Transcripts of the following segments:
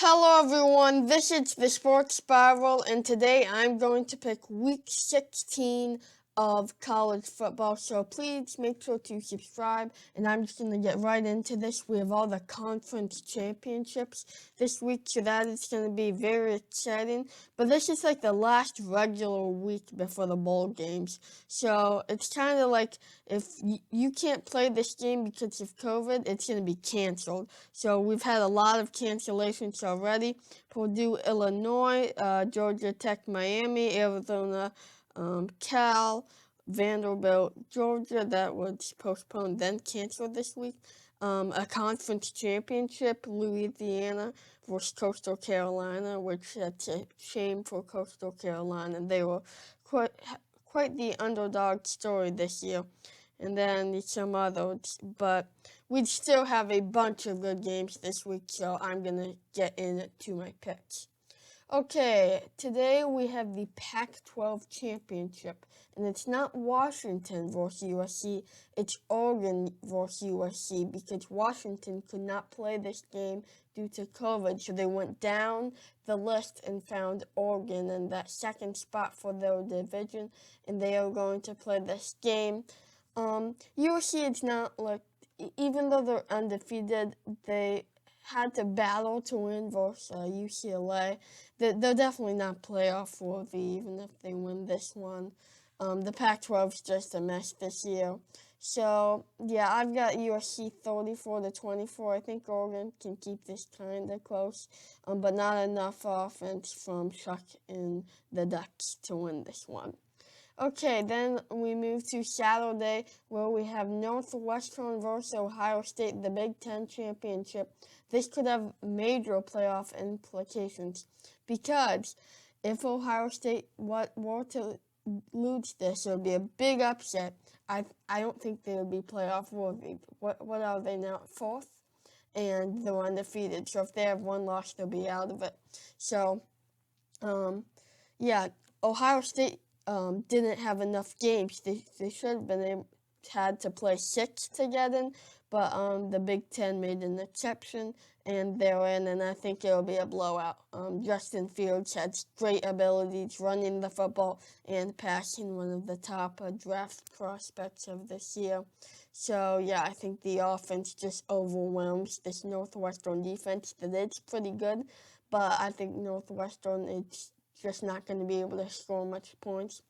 Hello everyone, this is the Sports Spiral, and today I'm going to pick Week 16 of college football, so please make sure to subscribe, and I'm just going to get right into this. We have all the conference championships this week, so that is going to be very exciting, but this is like the last regular week before the bowl games, so it's kind of like if you can't play this game because of COVID, it's going to be canceled. So we've had a lot of cancellations already. Purdue, Illinois, Georgia Tech, Miami, Arizona, Cal, Vanderbilt, Georgia. That was postponed, then canceled this week. A conference championship, Louisiana versus Coastal Carolina, which that's a shame for Coastal Carolina. They were quite the underdog story this year. And then some others, but we still have a bunch of good games this week, so I'm going to get into my picks. Okay, today we have the Pac-12 championship, and it's not Washington versus USC, it's Oregon versus USC, because Washington could not play this game due to COVID, so they went down the list and found Oregon in that second spot for their division, and they are going to play this game. USC, it's not like, even though they're undefeated, they had to battle to win versus UCLA. They're definitely not playoff worthy, even if they win this one. The Pac-12 is just a mess this year. So, yeah, I've got USC 34-24. I think Oregon can keep this kind of close, but not enough offense from Chuck and the Ducks to win this one. Okay, then we move to Saturday, where we have Northwestern versus Ohio State, the Big Ten championship. This could have major playoff implications, because if Ohio State were to lose this, it would be a big upset. I don't think they would be playoff worthy. What are they now? Fourth? And they're undefeated. So if they have one loss, they'll be out of it. So, yeah, Ohio State didn't have enough games. They should have had to play 6 to get in, but the Big Ten made an exception, and they're in, and I think it'll be a blowout. Justin Fields has great abilities running the football and passing, one of the top draft prospects of this year. So, yeah, I think the offense just overwhelms this Northwestern defense that is pretty good, but I think Northwestern is just not going to be able to score much points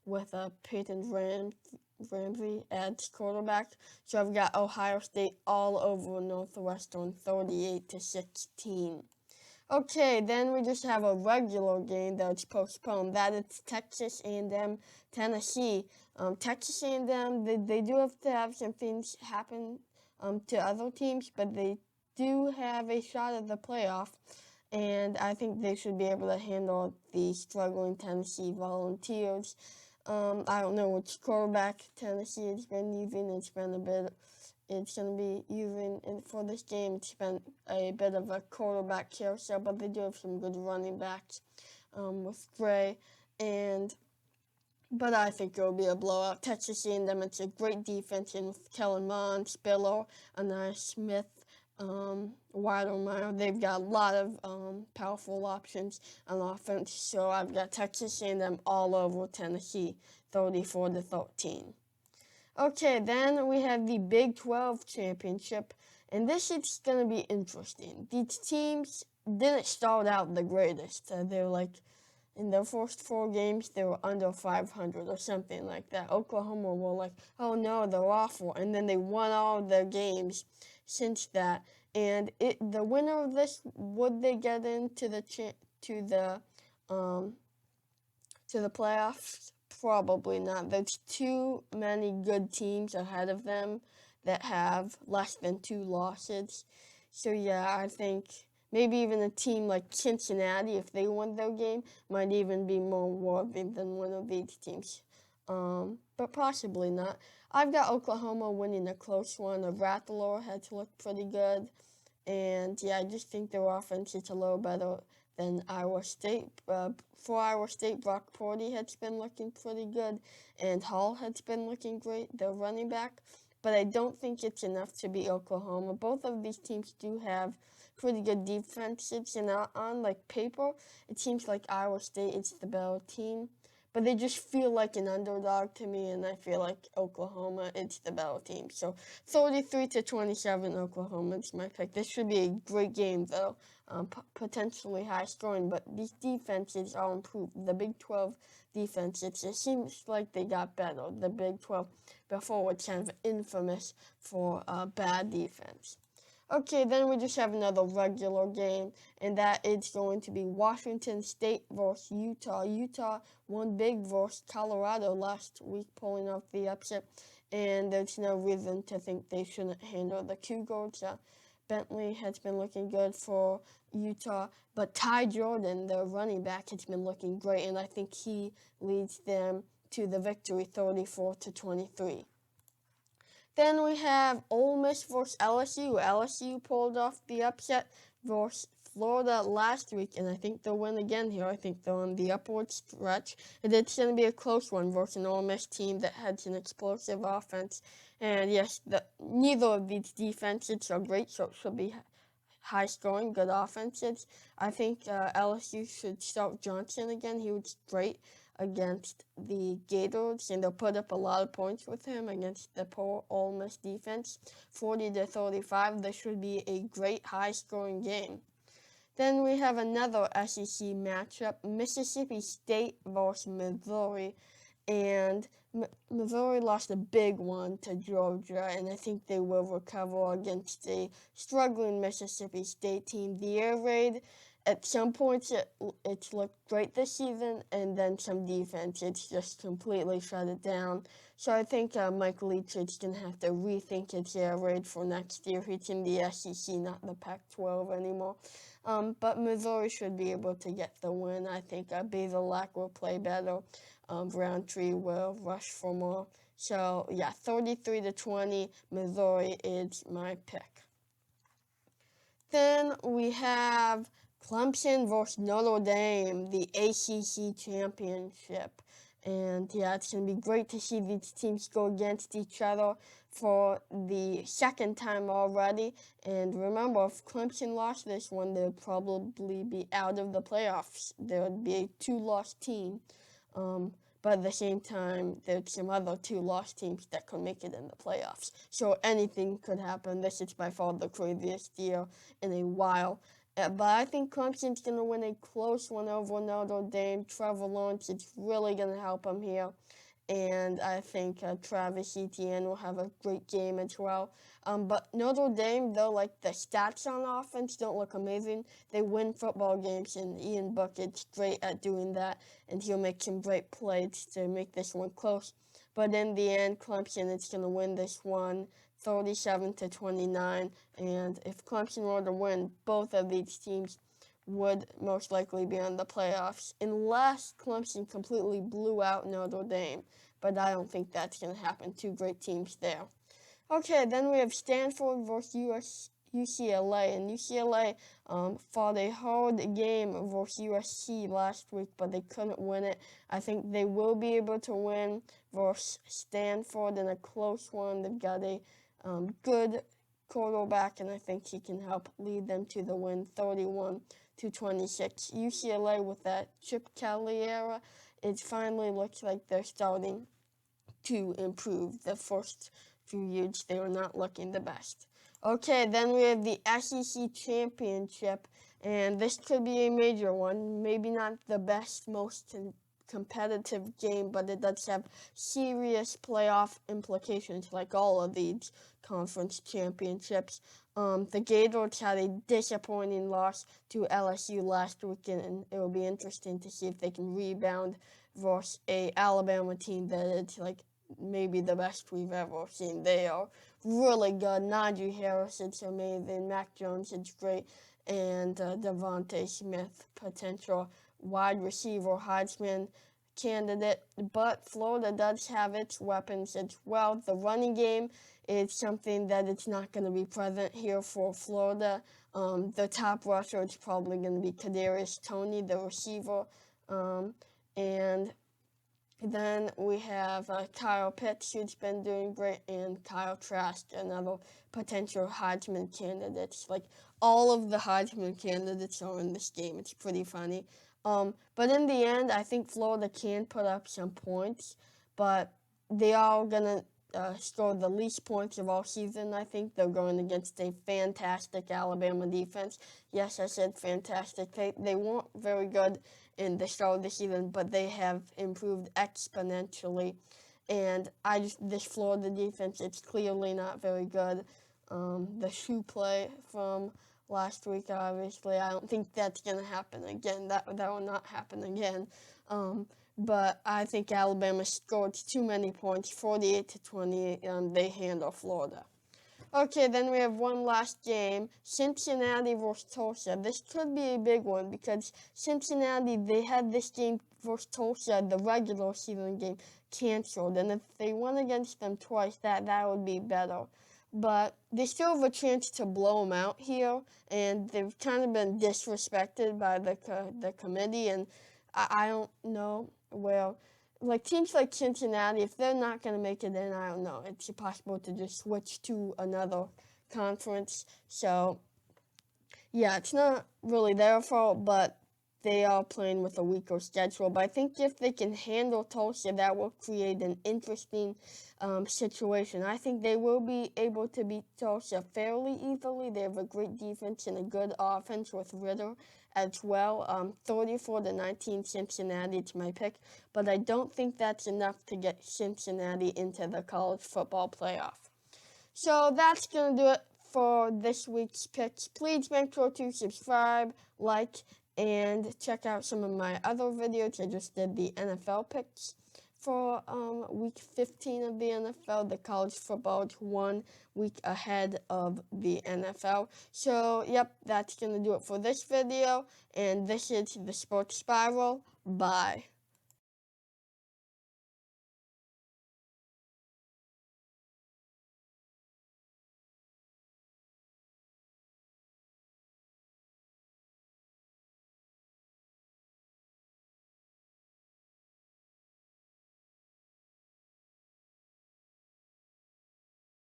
with Peyton Ramsey as quarterback. So I've got Ohio State all over Northwestern, 38-16. Okay, then we just have a regular game that's postponed. That is Texas A&M, Tennessee. Texas A&M, they do have to have some things happen to other teams, but they do have a shot at the playoff. And I think they should be able to handle the struggling Tennessee Volunteers. I don't know which quarterback Tennessee has been using. It's going to be using for this game. It's been a bit of a quarterback carousel, but they do have some good running backs with Gray. But I think it'll be a blowout. Texas A&M, it's a great defense, and with Kellen Mond, Spiller, Anaya Smith, Weidemeyer, they've got a lot of powerful options on offense. So I've got Texas A&M all over Tennessee, 34-13. Okay, then we have the Big 12 championship, and this is going to be interesting. These teams didn't start out the greatest. They were like, in their first 4 games, they were under 500 or something like that. Oklahoma were like, oh no, they're awful, and then they won all their games since that. And the winner of this, would they get into the playoffs? Probably not. There's too many good teams ahead of them that have less than 2 losses. So yeah, I think maybe even a team like Cincinnati, if they won their game, might even be more worthy than one of these teams. But possibly not. I've got Oklahoma winning a close one. Rattler has looked pretty good. And yeah, I just think their offense is a little better than Iowa State. For Iowa State, Brock Purdy has been looking pretty good, and Hall has been looking great, their running back. But I don't think it's enough to beat Oklahoma. Both of these teams do have pretty good defenses, and on like paper, it seems like Iowa State is the better team. But they just feel like an underdog to me, and I feel like Oklahoma is the better team. So 33-27, Oklahoma is my pick. This should be a great game, though, potentially high scoring. But these defenses are improved. The Big 12 defenses, it seems like they got better. The Big 12 before was kind of infamous for bad defense. Okay, then we just have another regular game, and that is going to be Washington State versus Utah. Utah won big versus Colorado last week, pulling off the upset, and there's no reason to think they shouldn't handle the Cougars. Bentley has been looking good for Utah, but Ty Jordan, the running back, has been looking great, and I think he leads them to the victory 34-23. Then we have Ole Miss versus LSU. LSU pulled off the upset versus Florida last week, and I think they'll win again here. I think they're on the upward stretch. And it's going to be a close one versus an Ole Miss team that has an explosive offense. And yes, neither of these defenses are great, so it should be high scoring, good offenses. I think LSU should start Johnson again. He was great against the Gators, and they'll put up a lot of points with him against the poor Ole Miss defense. 40-35. This should be a great high-scoring game. Then we have another SEC matchup, Mississippi State versus Missouri, and Missouri lost a big one to Georgia, and I think they will recover against a struggling Mississippi State team. The air raid, at some points, it's looked great this season, and then some defense, it's just completely shut it down. So I think Mike Leach is going to have to rethink his air raid for next year. He's in the SEC, not the Pac-12 anymore. But Missouri should be able to get the win. I think Bazelak will play better. Roundtree will rush for more. So, yeah, 33-20, Missouri is my pick. Then we have Clemson versus Notre Dame, the ACC championship. And yeah, it's going to be great to see these teams go against each other for the second time already. And remember, if Clemson lost this one, they'd probably be out of the playoffs. There would be a two-loss team. But at the same time, there's some other two lost teams that could make it in the playoffs. So anything could happen. This is by far the craziest year in a while. But I think Clemson's going to win a close one over Notre Dame. Trevor Lawrence is really going to help them here. And I think Travis Etienne will have a great game as well. But Notre Dame, though, like the stats on offense don't look amazing. They win football games, and Ian Book is great at doing that, and he'll make some great plays to make this one close. But in the end, Clemson is going to win this one 37-29. And if Clemson were to win, both of these teams would most likely be on the playoffs, unless Clemson completely blew out Notre Dame. But I don't think that's going to happen. Two great teams there. Okay, then we have Stanford versus UCLA. And UCLA fought a hard game versus USC last week, but they couldn't win it. I think they will be able to win versus Stanford in a close one. They've got a good quarterback, and I think he can help lead them to the win 31-26. UCLA with that Chip Kelly era, it finally looks like they're starting to improve. The first few years, they were not looking the best. Okay, then we have the SEC Championship, and this could be a major one. Maybe not the best, most competitive game, but it does have serious playoff implications, like all of these conference championships. The Gators had a disappointing loss to LSU last weekend, and it will be interesting to see if they can rebound versus a Alabama team that is like maybe the best we've ever seen. They are really good. Najee Harris is amazing. Mac Jones is great. And Devontae Smith, potential wide receiver, Heisman candidate. But Florida does have its weapons as well. The running game is something that it's not going to be present here for Florida. The top rusher is probably going to be Kadarius Toney, the receiver. And then we have Kyle Pitts, who's been doing great, and Kyle Trask, another potential Heisman candidate. Like all of the Heisman candidates are in this game. It's pretty funny. But in the end, I think Florida can put up some points, but they are gonna score the least points of all season. I think they're going against a fantastic Alabama defense. Yes, I said fantastic. They weren't very good in the start of the season, but they have improved exponentially. And this Florida defense, it's clearly not very good. The shoe play from last week, obviously, I don't think that's going to happen again. That will not happen again. But I think Alabama scored too many points, 48-28, and they handle Florida. Okay, then we have one last game, Cincinnati versus Tulsa. This could be a big one because Cincinnati, they had this game versus Tulsa, the regular season game, canceled. And if they won against them twice, that would be better. But they still have a chance to blow them out here, and they've kind of been disrespected by the committee, and I don't know. Well, like teams like Cincinnati, if they're not going to make it in, I don't know. It's possible to just switch to another conference. So, yeah, it's not really their fault, but they are playing with a weaker schedule. But I think if they can handle Tulsa, that will create an interesting situation. I think they will be able to beat Tulsa fairly easily. They have a great defense and a good offense with Ritter as well. 34-19 Cincinnati, it's my pick. But I don't think that's enough to get Cincinnati into the college football playoff. So that's going to do it for this week's picks. Please make sure to subscribe, like, and check out some of my other videos. I just did the NFL picks for week 15 of the NFL. The college football is 1 week ahead of the NFL. So, yep, that's going to do it for this video. And this is the Sports Spiral. Bye.